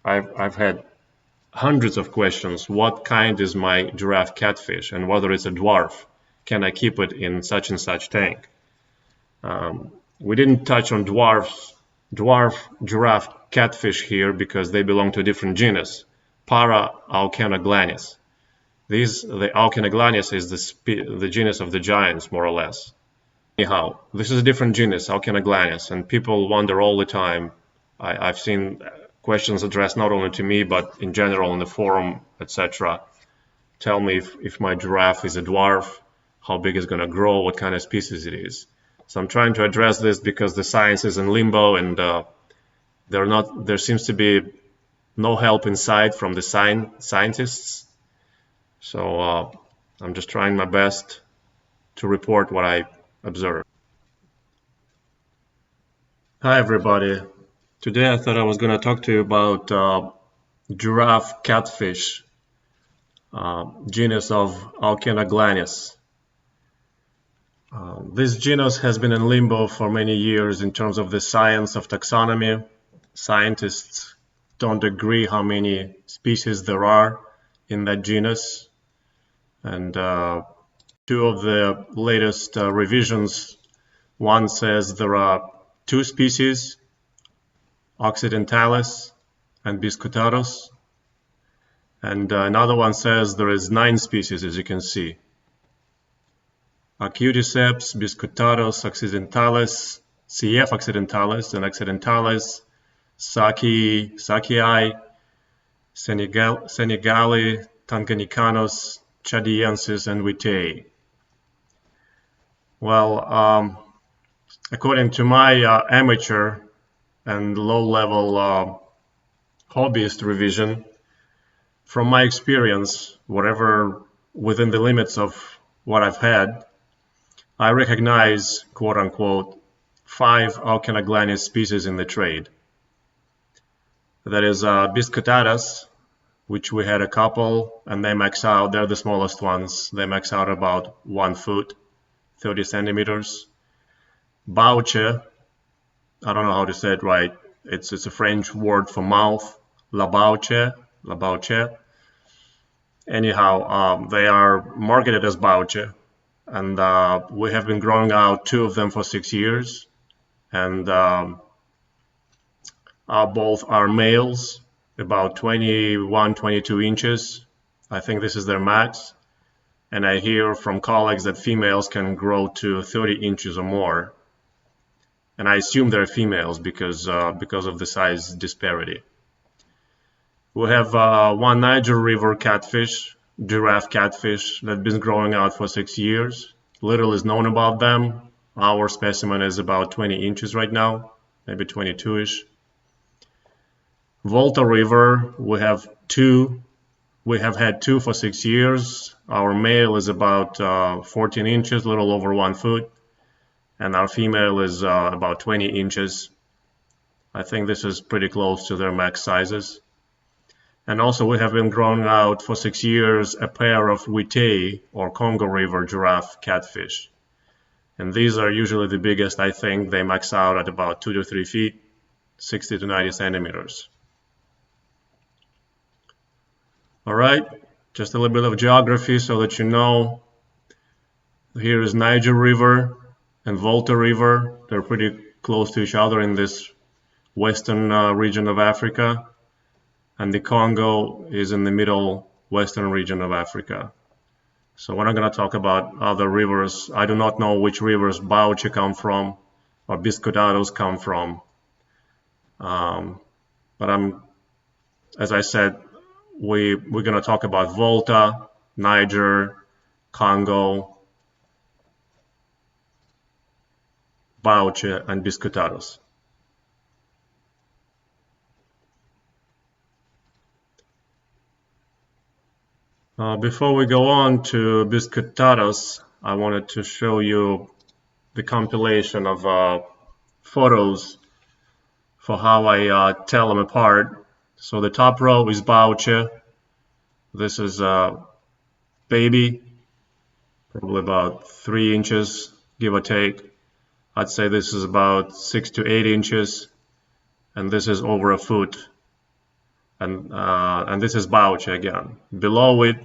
I've had hundreds of questions. What kind is my giraffe catfish, and whether it's a dwarf? Can I keep it in such and such tank? We didn't touch on dwarf giraffe catfish here because they belong to a different genus, Auchenoglanis. The Auchenoglanis is the genus of the giants, more or less. Anyhow, this is a different genus, Auchenoglanis, and people wonder all the time. I've seen questions addressed not only to me, but in general in the forum, etc. Tell me if my giraffe is a dwarf, how big it's going to grow, what kind of species it is. So I'm trying to address this because the science is in limbo, and there seems to be no help in sight from the scientists. So I'm just trying my best to report what I observed. Hi everybody. Today I thought I was going to talk to you about giraffe catfish, genus of Auchenoglanis. This genus has been in limbo for many years in terms of the science of taxonomy. Scientists don't agree how many species there are in that genus, and two of the latest revisions, one says there are 2 species, Occidentalis and biscutatus, and another one says there is 9 species, as you can see. Acuticeps, biscutatus, occidentalis, CF occidentalis and occidentalis, Sakii, Senegali, Tanganyicanus, Chadiensis, and wittei. Well, according to my amateur and low-level hobbyist revision, from my experience, whatever within the limits of what I've had, I recognize, quote-unquote, 5 Auchenoglanis species in the trade. That is biscutatus, which we had a couple, and they max out. They're the smallest ones. They max out about 1 foot, 30 centimeters. Bouche, I don't know how to say it right. It's a French word for mouth. La bouche. Anyhow, they are marketed as bouche, and we have been growing out 2 of them for 6 years, and both are males, about 21-22 inches. I think this is their max, and I hear from colleagues that females can grow to 30 inches or more, and I assume they're females because of the size disparity. We have one Niger River catfish, giraffe catfish, that's been growing out for 6 years. Little is known about them. Our specimen is about 20 inches right now, maybe 22-ish. Volta River, we have 2. We have had 2 for 6 years. Our male is about 14 inches, a little over 1 foot, and our female is about 20 inches. I think this is pretty close to their max sizes. And also we have been growing out for 6 years a pair of wittei, or Congo River giraffe catfish. And these are usually the biggest. I think they max out at about 2 to 3 feet, 60 to 90 centimeters. All right, just a little bit of geography so that you know. Here is Niger River and Volta River. They're pretty close to each other in this western region of Africa. And the Congo is in the middle western region of Africa. So we're not going to talk about other rivers. I do not know which rivers bouche come from or biscutatus come from. But as I said, we're going to talk about Volta, Niger, Congo, bouche, and biscutatus. Before we go on to biscutatus, I wanted to show you the compilation of photos for how I tell them apart. So the top row is bouche. This is a baby, probably about 3 inches, give or take. I'd say this is about 6 to 8 inches, and this is over a foot. and this is bouche again. Below it,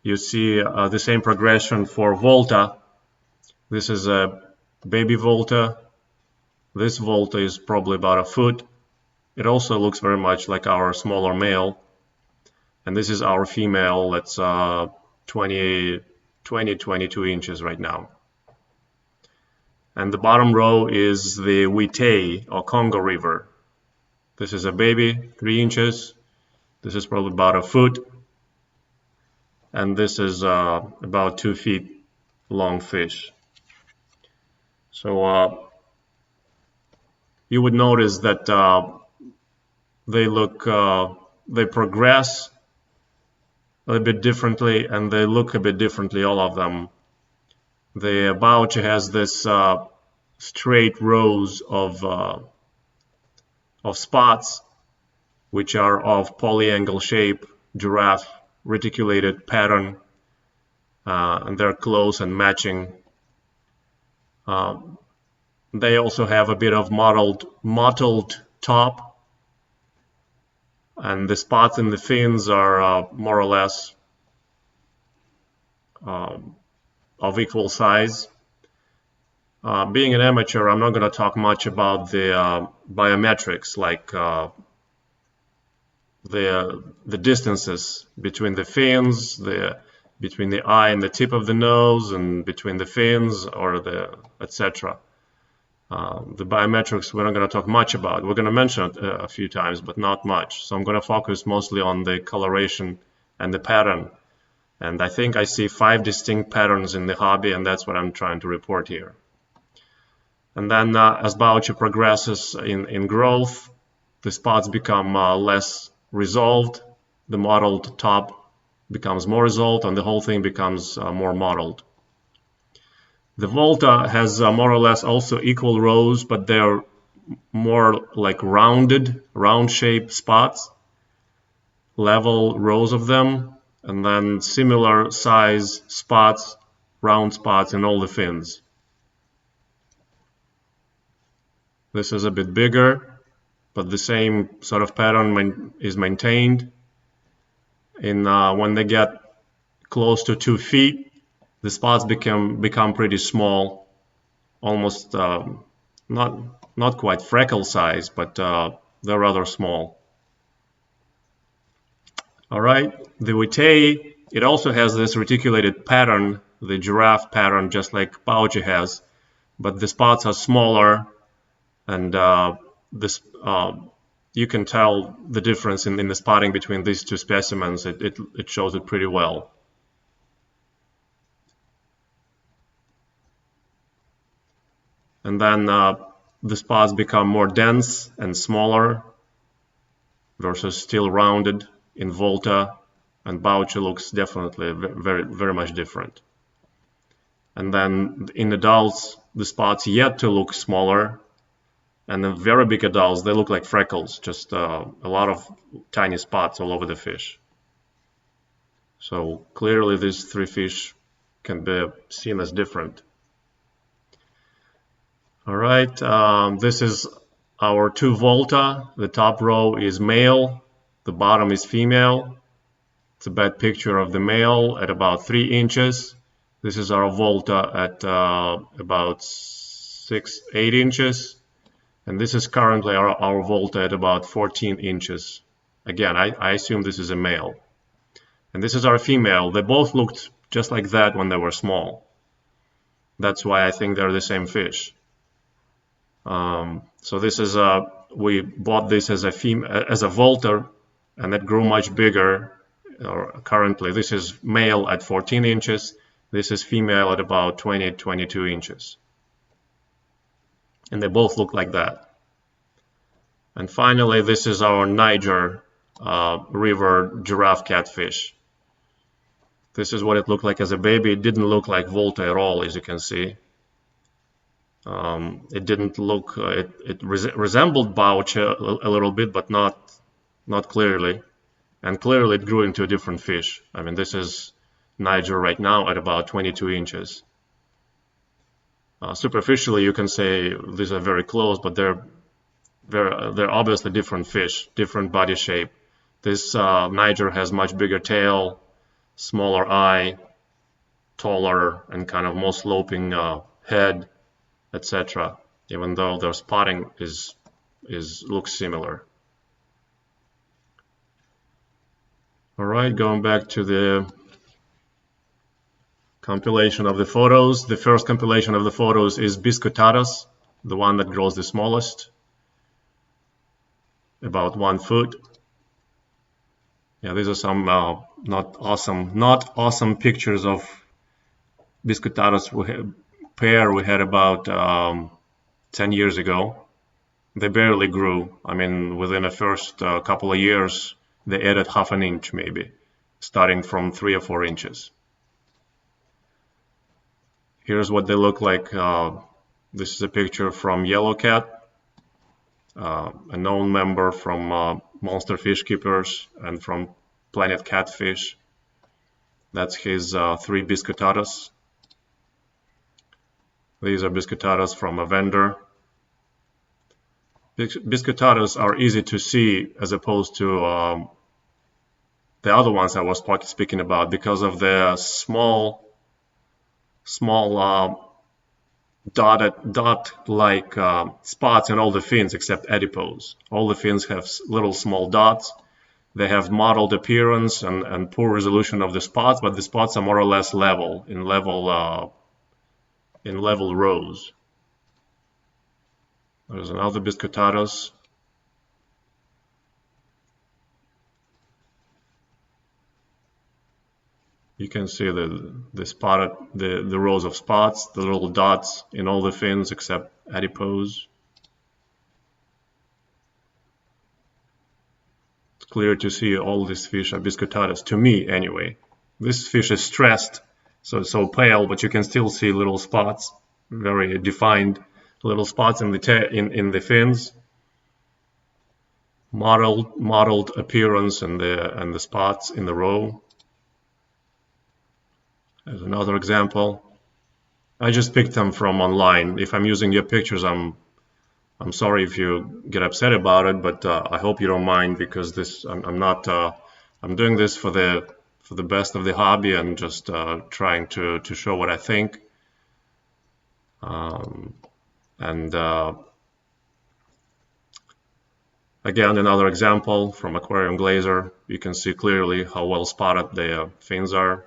you see the same progression for volta. This is a baby volta. This volta is probably about a foot. It also looks very much like our smaller male. And this is our female that's 20, 22 inches right now. And the bottom row is the wittei or Congo river. This is a baby, 3 inches. This is probably about a foot. And this is about 2 feet long fish. So you would notice that they progress a little bit differently, and they look a bit differently, all of them. The bouche has this straight rows of spots, which are of polyangle shape, giraffe, reticulated pattern, and they're close and matching. They also have a bit of mottled top, and the spots in the fins are more or less of equal size. Being an amateur, I'm not going to talk much about the biometrics, like the distances between the fins, between the eye and the tip of the nose, and between the fins, or the etc. The biometrics we're not going to talk much about. We're going to mention it a few times, but not much. So I'm going to focus mostly on the coloration and the pattern. And I think I see 5 distinct patterns in the hobby, and that's what I'm trying to report here. And then as bouche progresses in growth, the spots become less resolved, the mottled top becomes more resolved, and the whole thing becomes more mottled. The volta has more or less also equal rows, but they're more like round-shaped spots, level rows of them, and then similar size spots, round spots in all the fins. This is a bit bigger, but the same sort of pattern is maintained. When they get close to 2 feet, the spots become pretty small, almost not quite freckle size, but they're rather small. All right, the wittei, it also has this reticulated pattern, the giraffe pattern, just like bouche has, but the spots are smaller, and you can tell the difference in the spotting between these two specimens. It shows it pretty well. And then the spots become more dense and smaller versus still rounded in volta, and bouche looks definitely very, very much different. And then in adults, the spots yet to look smaller, and in very big adults, they look like freckles, just a lot of tiny spots all over the fish. So clearly these 3 fish can be seen as different. All right, this is our 2 volta. The top row is male, the bottom is female. It's a bad picture of the male at about 3 inches. This is our volta at about 8 inches. And this is currently our volta at about 14 inches. Again, I assume this is a male. And this is our female. They both looked just like that when they were small. That's why I think they're the same fish. So this is we bought this as a volta, and it grew much bigger. Currently, this is male at 14 inches. This is female at about 22 inches. And they both look like that. And finally, this is our Niger river giraffe catfish. This is what it looked like as a baby. It didn't look like volta at all, as you can see. It didn't look, it resembled bouche a little bit, but not clearly. And clearly it grew into a different fish. I mean, this is Niger right now at about 22 inches. Superficially, you can say these are very close, but they're obviously different fish, different body shape, This niger has much bigger tail, smaller eye, taller and kind of more sloping head, etc. Even though their spotting looks similar. All right, going back to the compilation of the photos. The first compilation of the photos is biscutatus, the one that grows the smallest, about 1 foot. Yeah, these are some not awesome pictures of biscutatus pair we had about 10 years ago. They barely grew. I mean, within the first couple of years, they added half an inch maybe, starting from 3 or 4 inches. Here's what they look like. This is a picture from yellow cat, a known member from Monster Fish Keepers and from Planet Catfish. That's his 3 biscutatus. These are biscutatus from a vendor. Biscutatus are easy to see as opposed to the other ones I was speaking about because of the small dot-like spots in all the fins except adipose. All the fins have little small dots. They have mottled appearance and poor resolution of the spots, but the spots are more or less level in level rows. There's another biscutatus. You can see the rows of spots, the little dots in all the fins except adipose. It's clear to see all these fish are biscutatus, to me anyway. This fish is stressed, so it's so pale, but you can still see little spots, very defined little spots in the fins. Mottled appearance and the spots in the row. There's another example. I just picked them from online. If I'm using your pictures, I'm sorry if you get upset about it, but I hope you don't mind because I'm doing this for the best of the hobby and just trying to show what I think. Again, another example from Aquarium Glazer. You can see clearly how well spotted the fins are,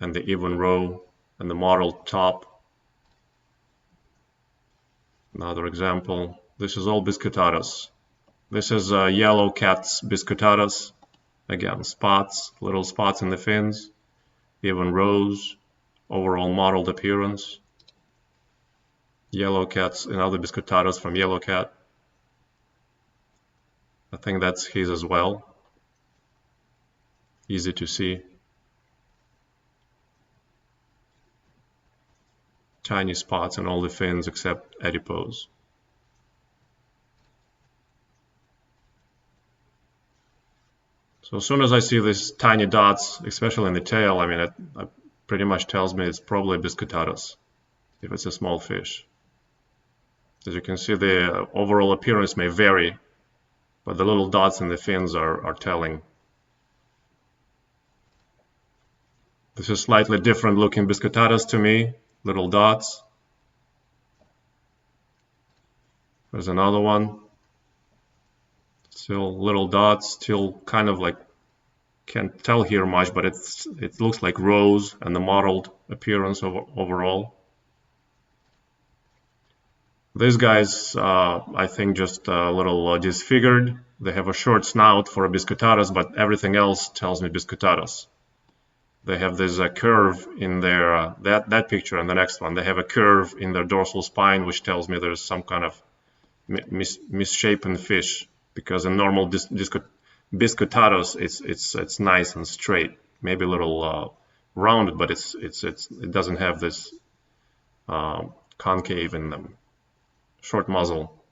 and the even row and the mottled top. Another example. This is all biscutatus. This is yellow cat's biscutatus. Again, spots, little spots in the fins, even rows, overall mottled appearance. Yellow cat's another biscutatus from yellow cat. I think that's his as well. Easy to see. Tiny spots in all the fins except adipose. So as soon as I see these tiny dots, especially in the tail, I mean, it pretty much tells me it's probably biscutatus, if it's a small fish. As you can see, the overall appearance may vary, but the little dots in the fins are telling. This is slightly different looking biscutatus to me. Little dots. There's another one. Still little dots, still kind of like, can't tell here much, but it looks like rows and the mottled appearance overall. These guys, I think, just a little disfigured. They have a short snout for a biscutatus, but everything else tells me biscutatus. They have this curve in their, that picture and the next one, they have a curve in their dorsal spine, which tells me there's some kind of misshapen fish, because in normal biscutatus, it's nice and straight, maybe a little rounded, but it doesn't have this concave in them. Short muzzle,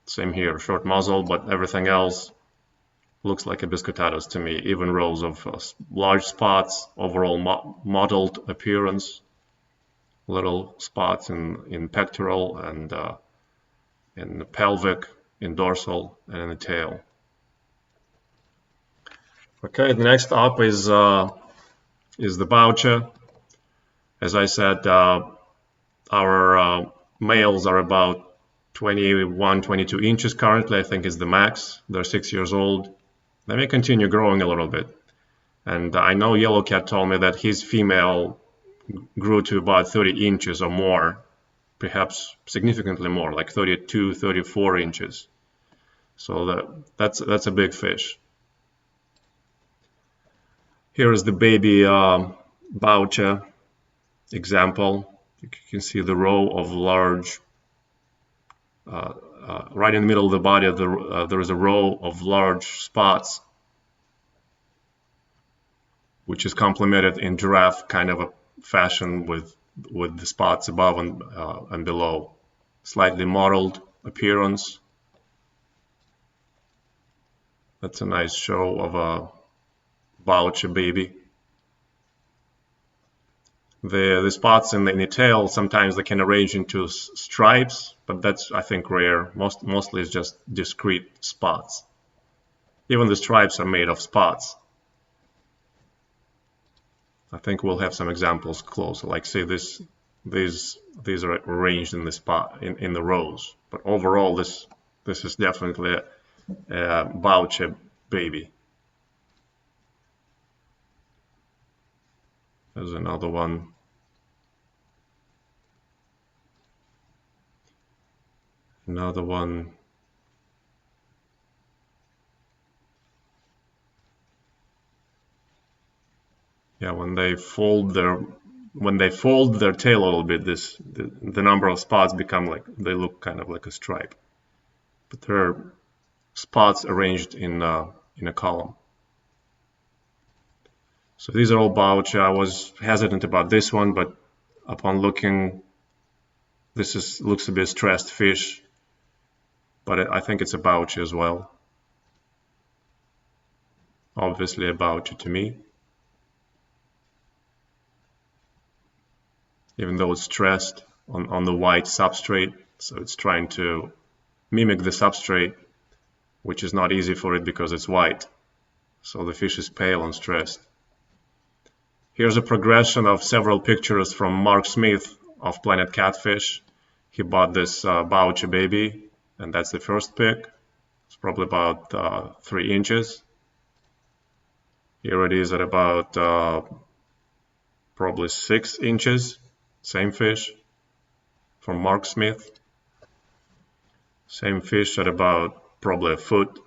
same here, short muzzle, but everything else looks like a biscutatus to me. Even rows of large spots, overall mottled appearance, little spots in pectoral and in the pelvic, in dorsal, and in the tail. Okay, the next up is the bouche. As I said, our males are about 21, 22 inches currently, I think is the max. They're 6 years old. They may continue growing a little bit. And I know Yellow Cat told me that his female grew to about 30 inches or more, perhaps significantly more, like 32, 34 inches. So that's a big fish. Here is the baby bouche example. You can see the row of large, right in the middle of the body, there is a row of large spots, which is complemented in giraffe kind of a fashion with the spots above and below. Slightly mottled appearance. That's a nice show of a bouche baby. The spots in the tail, sometimes they can arrange into stripes, but that's, I think, rare. Mostly it's just discrete spots. Even the stripes are made of spots. I think we'll have some examples close. Like, say these are arranged in the spot in the rows. But overall, this is definitely a bouche baby. There's another one. Another one. Yeah, when they fold their tail a little bit, the number of spots become like, they look kind of like a stripe. But they're spots arranged in a column. So these are all bouche. I was hesitant about this one, but upon looking, looks to be a stressed fish, but I think it's a bouche as well. Obviously a bouche to me. Even though it's stressed on the white substrate, so it's trying to mimic the substrate, which is not easy for it because it's white. So the fish is pale and stressed. Here's a progression of several pictures from Mark Smith of Planet Catfish. He bought this bouche baby, and that's the first pic. It's probably about 3 inches. Here it is at about probably 6 inches. Same fish from Mark Smith. Same fish at about probably a foot,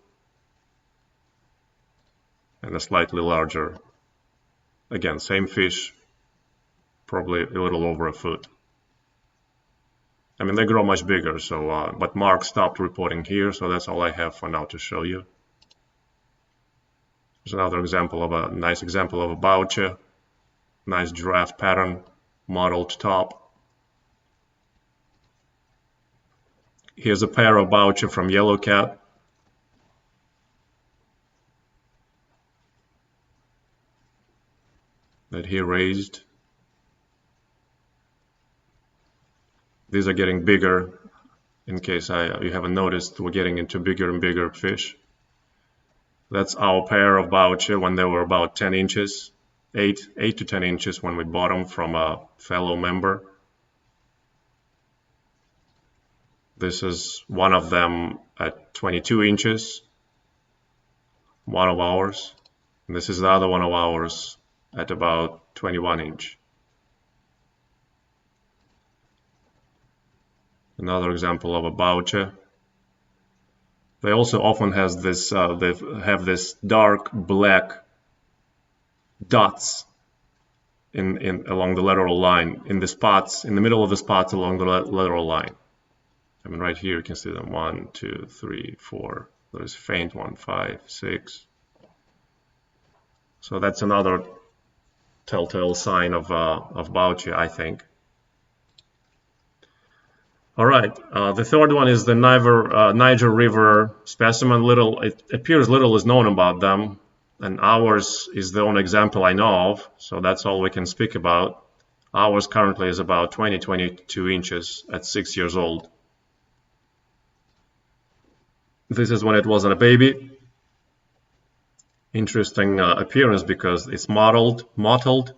and a slightly larger. Again, same fish, probably a little over a foot. I mean, they grow much bigger, so but Mark stopped reporting here, so that's all I have for now to show you. There's another example of a nice example of a bouche, nice giraffe pattern, mottled top. Here's a pair of bouche from Yellow Cat. That he raised. These are getting bigger. In case you haven't noticed, we're getting into bigger and bigger fish. That's our pair of bouche when they were about 10 inches, 8 to 10 inches when we bought them from a fellow member. This is one of them at 22 inches, one of ours. And this is the other one of ours at about 21 inch. Another example of a bouche. They also often has this, they have this dark black dots along the lateral line, in the spots, in the middle of the spots along the lateral line. I mean, right here you can see them 1, 2, 3, 4. There's a faint one, 5, 6. So that's another telltale sign of bouche, I think. All right, the third one is the Niger River specimen. It appears little is known about them, and ours is the only example I know of, so that's all we can speak about. Ours currently is about 22 inches at 6 years old. This is when it wasn't a baby. Interesting appearance because it's mottled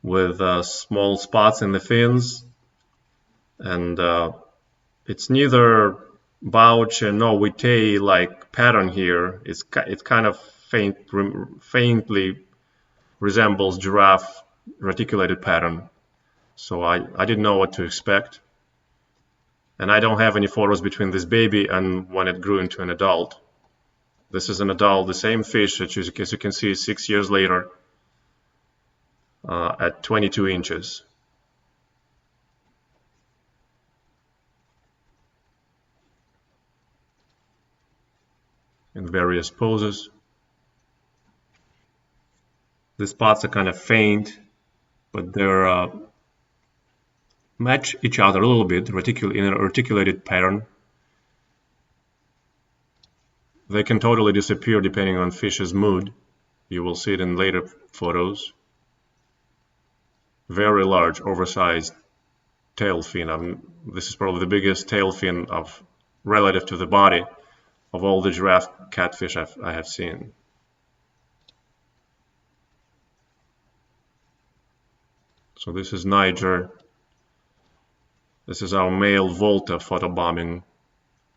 with small spots in the fins, and it's neither bouche nor wittei like pattern here. It's kind of faintly resembles giraffe reticulated pattern. So I didn't know what to expect. And I don't have any photos between this baby and when it grew into an adult. This is an adult, the same fish, as you can see 6 years later at 22 inches. In various poses. The spots are kind of faint, but they're match each other a little bit in an articulated pattern. They can totally disappear depending on fish's mood. You will see it in later photos. Very large, oversized tail fin. This is probably the biggest tail fin relative to the body of all the giraffe catfish I have seen. So this is Niger. This is our male volta photobombing,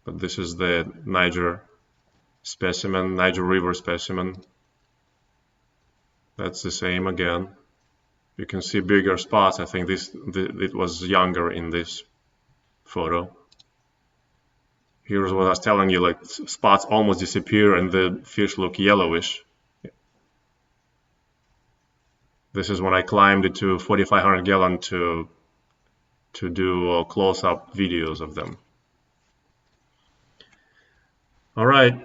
but this is the Niger specimen, Niger River specimen. That's the same again. You can see bigger spots. I think it was younger in this photo. Here's what I was telling you, like spots almost disappear and the fish look yellowish. This is when I climbed it to 4,500 gallon to do close-up videos of them. All right,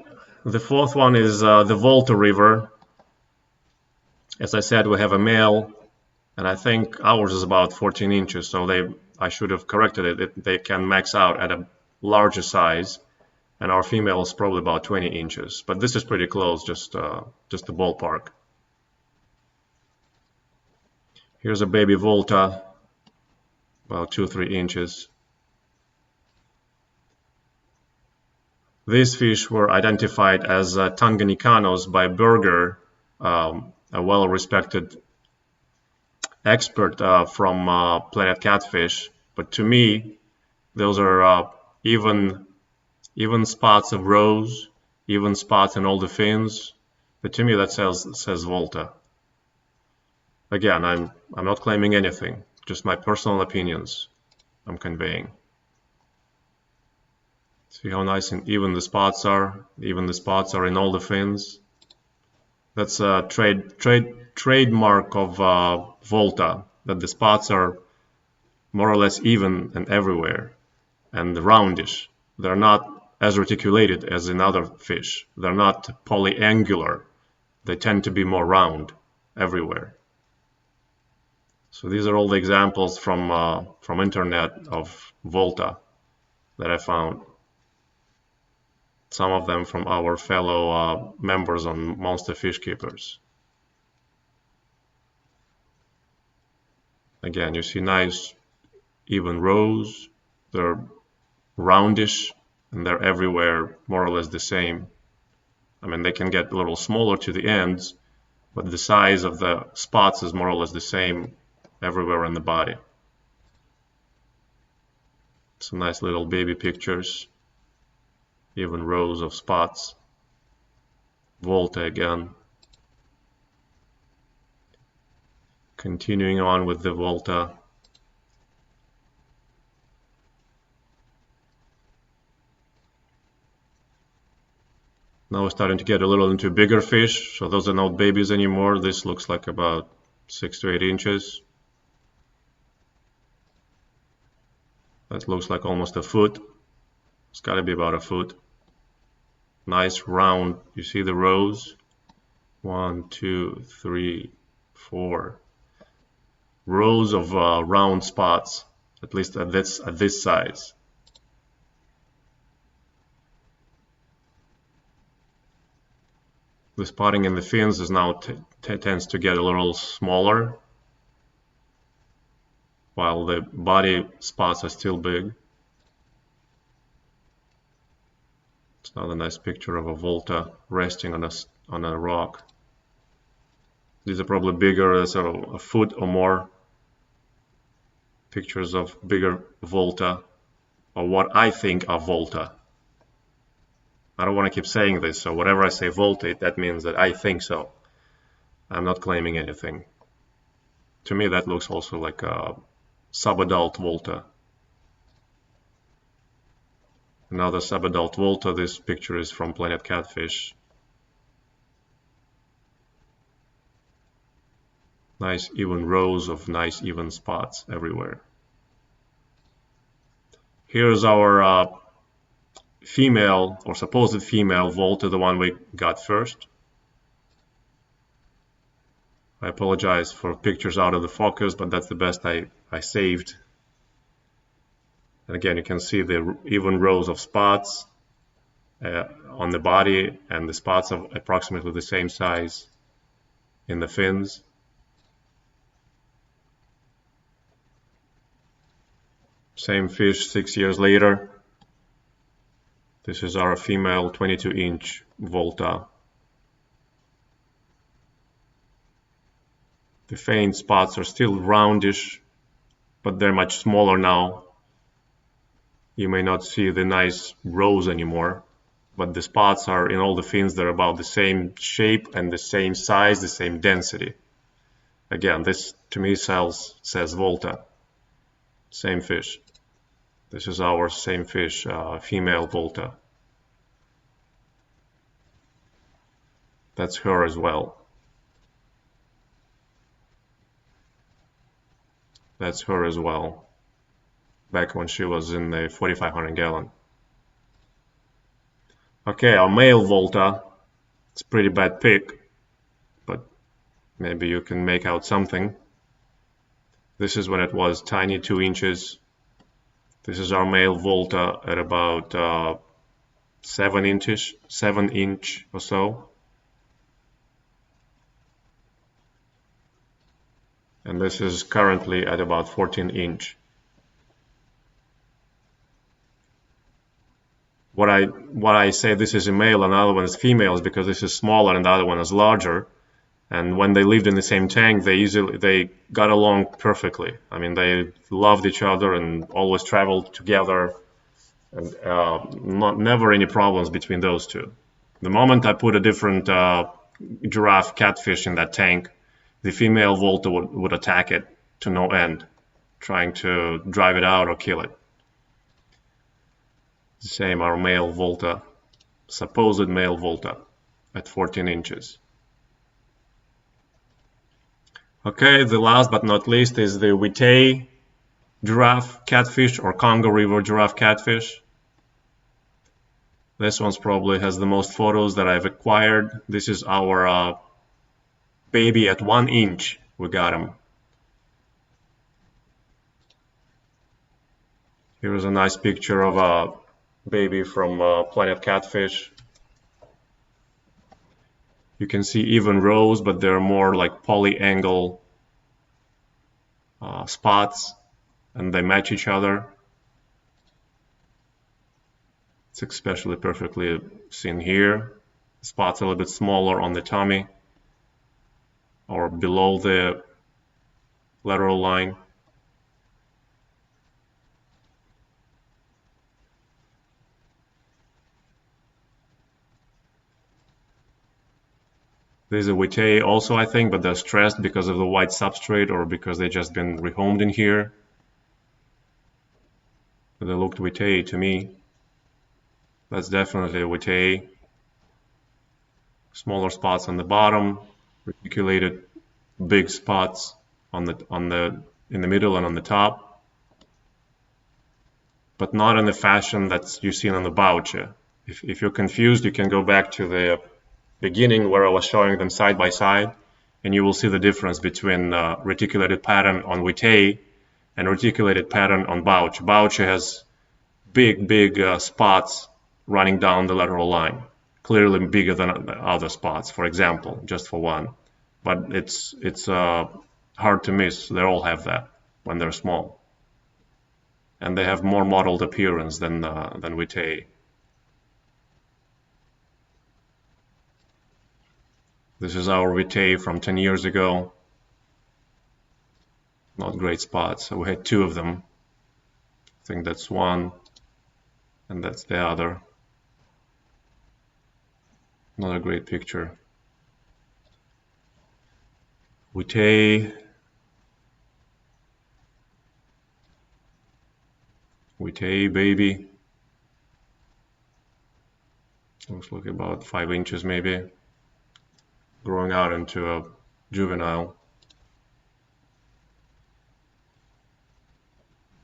the fourth one is the Volta River. As I said, we have a male, and I think ours is about 14 inches, so I should have corrected it. They can max out at a larger size, and our female is probably about 20 inches. But this is pretty close, just the ballpark. Here's a baby Volta, about 2-3 inches. These fish were identified as Tanganikanos by Berger, a well-respected expert from Planet Catfish. But to me, those are even spots of rose, even spots in all the fins. But to me, that says Volta. Again, I'm not claiming anything, just my personal opinions I'm conveying. See how nice and even the spots are? Even the spots are in all the fins. That's a trademark of Volta, that the spots are more or less even and everywhere, and roundish. They're not as reticulated as in other fish. They're not polyangular. They tend to be more round everywhere. So these are all the examples from internet of Volta that I found. Some of them from our fellow members on Monster Fish Keepers. Again, you see nice even rows. They're roundish and they're everywhere more or less the same. I mean, they can get a little smaller to the ends, but the size of the spots is more or less the same everywhere in the body. Some nice little baby pictures, even rows of spots. Volta again. Continuing on with the Volta. Now we're starting to get a little into bigger fish, so those are not babies anymore. This looks like about 6 to 8 inches. That looks like almost a foot. It's got to be about a foot. Nice round. You see the rows? 1, 2, 3, 4 rows of round spots, at least at this size. The spotting in the fins is now tends to get a little smaller, while the body spots are still big. It's another nice picture of a Volta resting on on a rock. These are probably bigger, so a foot or more. Pictures of bigger volta, or what I think are volta. I don't want to keep saying this, so whatever I say volta, that means that I think so. I'm not claiming anything. To me, that looks also like a subadult volta. Another subadult volta. This picture is from Planet Catfish. Nice even rows of nice even spots everywhere. Here's our female or supposed female volta, the one we got first. I apologize for pictures out of the focus, but that's the best I saved. And again, you can see the even rows of spots on the body, and the spots of approximately the same size in the fins. Same fish 6 years later. This is our female 22-inch volta. The faint spots are still roundish, but they're much smaller now. You may not see the nice rows anymore, but the spots are in all the fins. They're about the same shape and the same size, the same density. Again, this to me says volta. Same fish. This is our same fish, female volta. That's her as well. That's her as well. Back when she was in the 4,500 gallon. Okay, our male volta. It's a pretty bad pic, but maybe you can make out something. This is when it was tiny, 2 inches. This is our male volta at about 7 inch or so. And this is currently at about 14 inch. What I say this is a male and the other one is female is because this is smaller and the other one is larger. And when they lived in the same tank, they got along perfectly. I mean, they loved each other and always traveled together, and never any problems between those two. The moment I put a different giraffe catfish in that tank, the female volta would attack it to no end, trying to drive it out or kill it. Same, our male volta, supposed male volta at 14 inches. Okay, the last but not least is the wittei giraffe catfish or Congo River giraffe catfish. This one's probably has the most photos that I've acquired. This is our baby at 1 inch. We got him. Here's a nice picture of a baby from Planet Catfish. You can see even rows, but they're more like polyangle spots, and they match each other. It's especially perfectly seen here. The spots are a little bit smaller on the tummy or below the lateral line. There's a wittei also, I think, but they're stressed because of the white substrate or because they've just been rehomed in here. But they looked wittei to me. That's definitely a wittei. Smaller spots on the bottom, reticulated big spots in the middle and on the top, but not in the fashion that you've seen on the bouche. If you're confused, you can go back to the beginning where I was showing them side by side, and you will see the difference between reticulated pattern on wittei and reticulated pattern on bouche. Bouche has big spots running down the lateral line, clearly bigger than other spots, for example, just for one. But it's hard to miss. They all have that when they're small, and they have more mottled appearance than wittei. This is our wittei from 10 years ago. Not great spots. So we had two of them. I think that's one, and that's the other. Not a great picture. Wittei. Wittei baby. Looks like about 5 inches maybe. Growing out into a juvenile.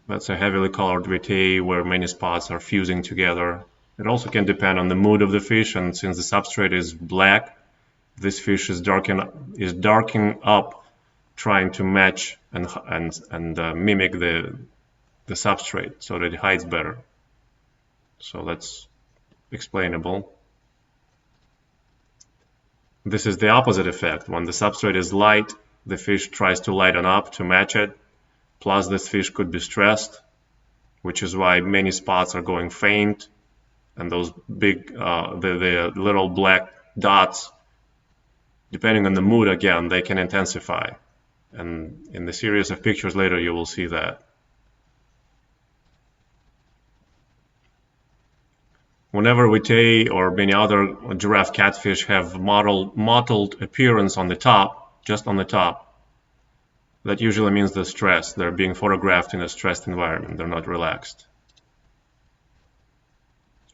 That's a heavily colored wittei where many spots are fusing together. It also can depend on the mood of the fish, and since the substrate is black, this fish is darkening up, trying to match and mimic the substrate so that it hides better. So that's explainable. This is the opposite effect. When the substrate is light, the fish tries to lighten up to match it. Plus, this fish could be stressed, which is why many spots are going faint, and those big, the little black dots, depending on the mood, again, they can intensify. And in the series of pictures later, you will see that. Whenever wittei or many other giraffe catfish have mottled appearance on the top, just on the top, that usually means they're stressed. They're being photographed in a stressed environment. They're not relaxed.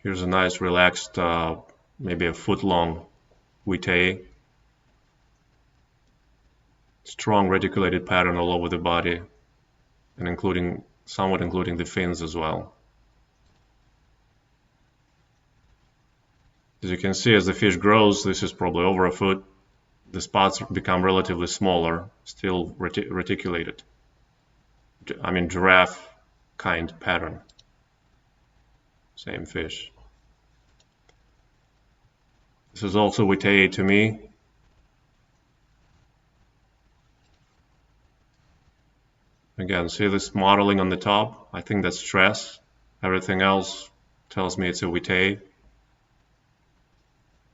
Here's a nice relaxed, maybe a foot-long wittei. Strong reticulated pattern all over the body, and somewhat including the fins as well. As you can see, as the fish grows, this is probably over a foot, the spots become relatively smaller, still reticulated. I mean, giraffe kind pattern. Same fish. This is also wittei to me. Again, see this modeling on the top? I think that's stress. Everything else tells me it's a wittei.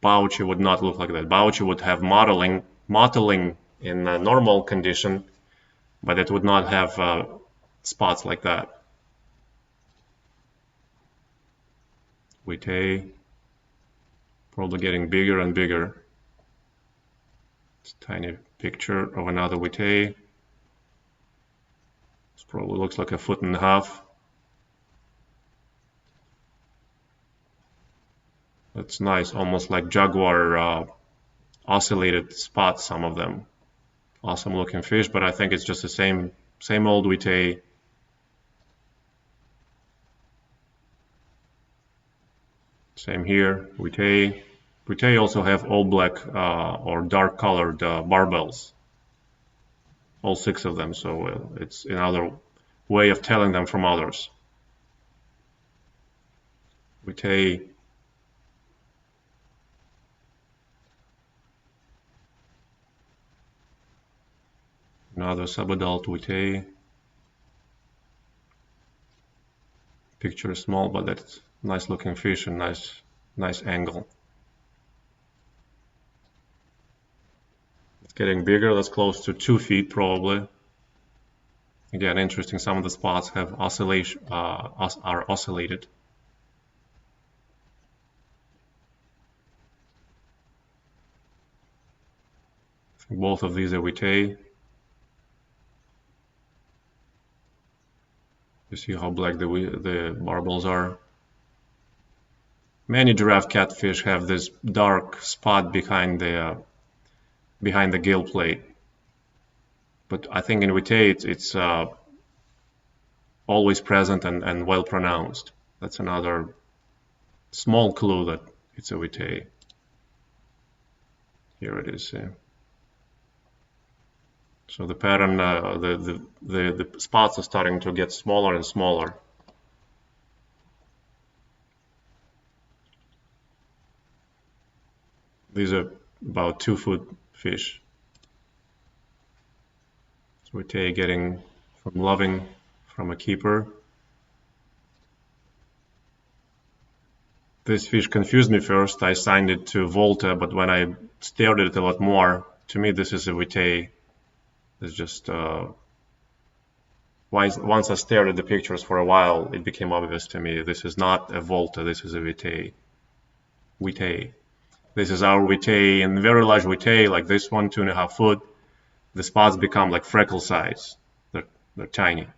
Bouche would not look like that. Bouche would have mottling in a normal condition, but it would not have spots like that. Wittei, probably getting bigger and bigger. It's a tiny picture of another wittei. This probably looks like a foot and a half. That's nice, almost like jaguar oscillated spots, some of them. Awesome looking fish, but I think it's just the same old wittei. Same here, wittei. Wittei also have all black or dark colored barbels. All 6 of them, so it's another way of telling them from others. Wittei. Another subadult wittei. Picture is small, but that's nice looking fish and nice angle. It's getting bigger. That's close to 2 feet probably. Again, interesting. Some of the spots have oscillation, are oscillated. Both of these are wittei. You see how black the barbels are. Many giraffe catfish have this dark spot behind the gill plate, but I think in wittei it's always present and well pronounced. That's another small clue that it's a wittei. Here it is. So the pattern, the spots are starting to get smaller and smaller. These are about 2-foot fish. So wittei getting from a keeper. This fish confused me first. I assigned it to volta, but when I stared at it a lot more, to me this is a wittei. It's just once I stared at the pictures for a while, it became obvious to me this is not a volta, this is a wittei. Wittei. This is our wittei, and very large wittei, like this one, 2.5 foot. The spots become like freckle size. They're tiny.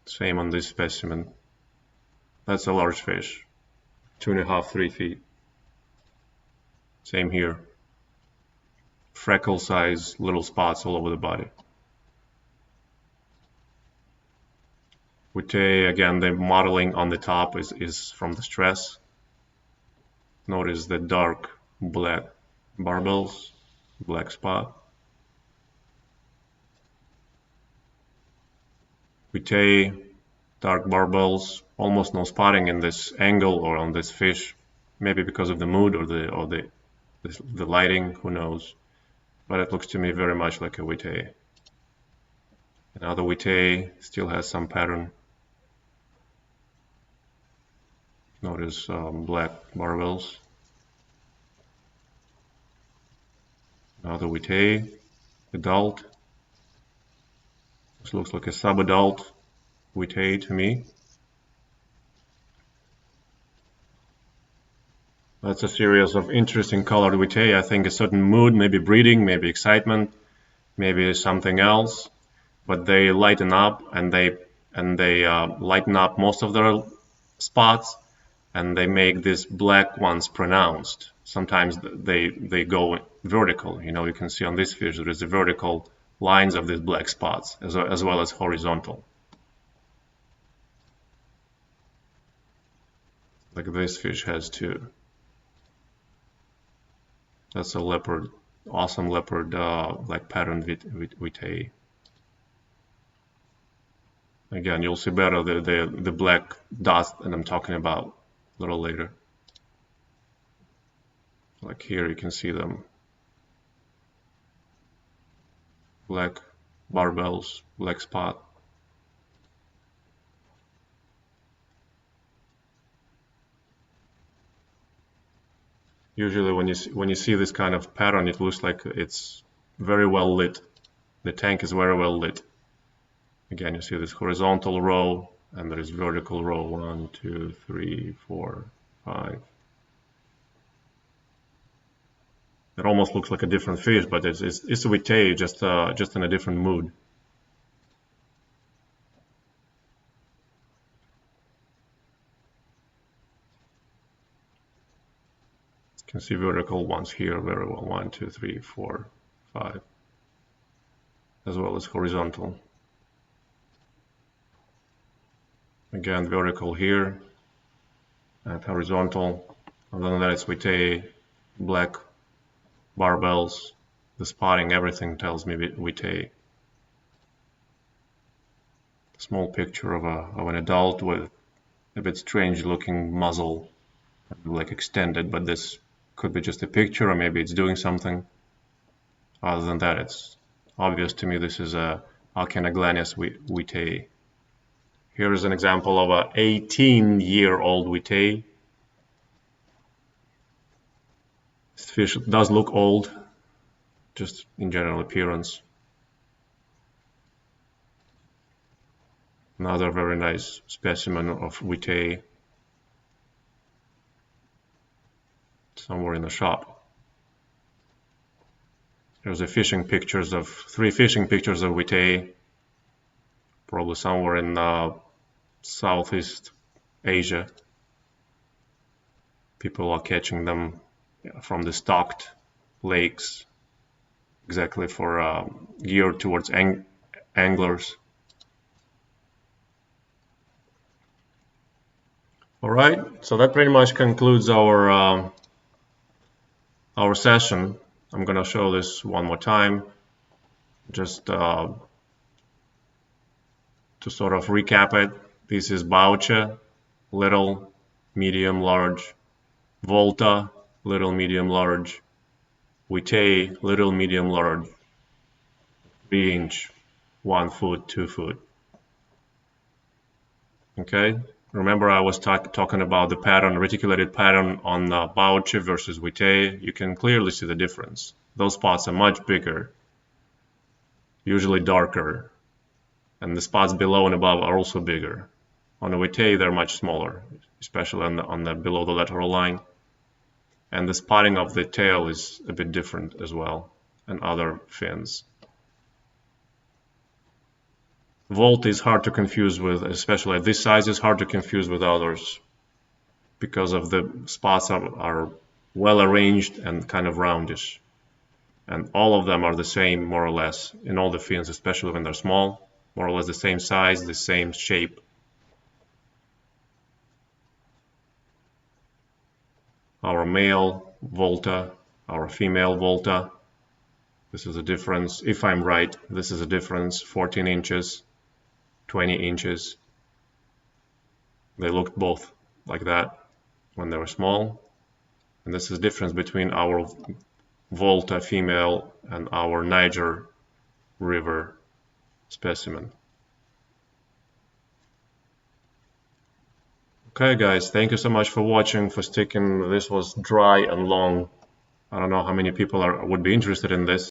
Same on this specimen. That's a large fish, 2.5, 3 feet. Same here. Freckle size, little spots all over the body. Wittei, again, the modeling on the top is from the stress. Notice the dark black barbels, black spot. Wittei, dark barbels, almost no spotting in this angle or on this fish, maybe because of the mood or the lighting, who knows. But it looks to me very much like a wittei. Another wittei still has some pattern. Notice black barbels. Another wittei, adult. This looks like a subadult wittei to me. That's a series of interesting colored wittei. I think a certain mood, maybe breeding, maybe excitement, maybe something else. But they lighten up, and they lighten up most of their spots, and they make these black ones pronounced. Sometimes they go vertical. You know, you can see on this fish there is a vertical lines of these black spots as well as horizontal. Like this fish has too. That's a leopard, awesome leopard like pattern wittei. Again, you'll see better the black dots that I'm talking about a little later. Like here you can see them. Black barbels, black spot. Usually when you see this kind of pattern, it looks like it's very well lit. The tank is very well lit. Again, you see this horizontal row, and there is vertical row, 1, 2, 3, 4, 5. It almost looks like a different fish, but it's a wittei, just in a different mood. You can see vertical ones here very well, 1, 2, 3, 4, 5, as well as horizontal. Again, vertical here and horizontal. Other than that, it's wittei, black barbels. The spotting, everything tells me wittei. Small picture of an adult with a bit strange looking muzzle, like extended, but this could be just a picture, or maybe it's doing something. Other than that, it's obvious to me this is a Auchenoglanis wittei. Here is an example of a 18-year-old wittei. This fish does look old, just in general appearance. Another very nice specimen of wittei, somewhere in the shop. There's a fishing pictures of 3 fishing pictures of wittei, probably somewhere in Southeast Asia. People are catching them from the stocked lakes, exactly for geared towards anglers. All right, so that pretty much concludes our session. I'm gonna show this one more time, just to sort of recap it. This is bouche, little, medium, large; volta, little, medium, large; wittei, little, medium, large; 3-inch, 1 foot, 2 foot. Okay, Remember I was talking about the pattern, reticulated pattern on bouche versus wittei. You can clearly see the difference. Those spots are much bigger, usually darker, and the spots below and above are also bigger. On the wittei they're much smaller, especially on the below the lateral line. And the spotting of the tail is a bit different as well, and other fins. Volta is hard to confuse with, especially at this size, is hard to confuse with others because of the spots are well arranged and kind of roundish. And all of them are the same, more or less, in all the fins, especially when they're small, more or less the same size, the same shape. Our male volta, our female volta. This is a difference. If I'm right, this is a difference, 14 inches. 20 inches. They looked both like that when they were small. And this is the difference between our volta female and our Niger River specimen. Okay guys, thank you so much for watching, for sticking. This was dry and long. I don't know how many people would be interested in this.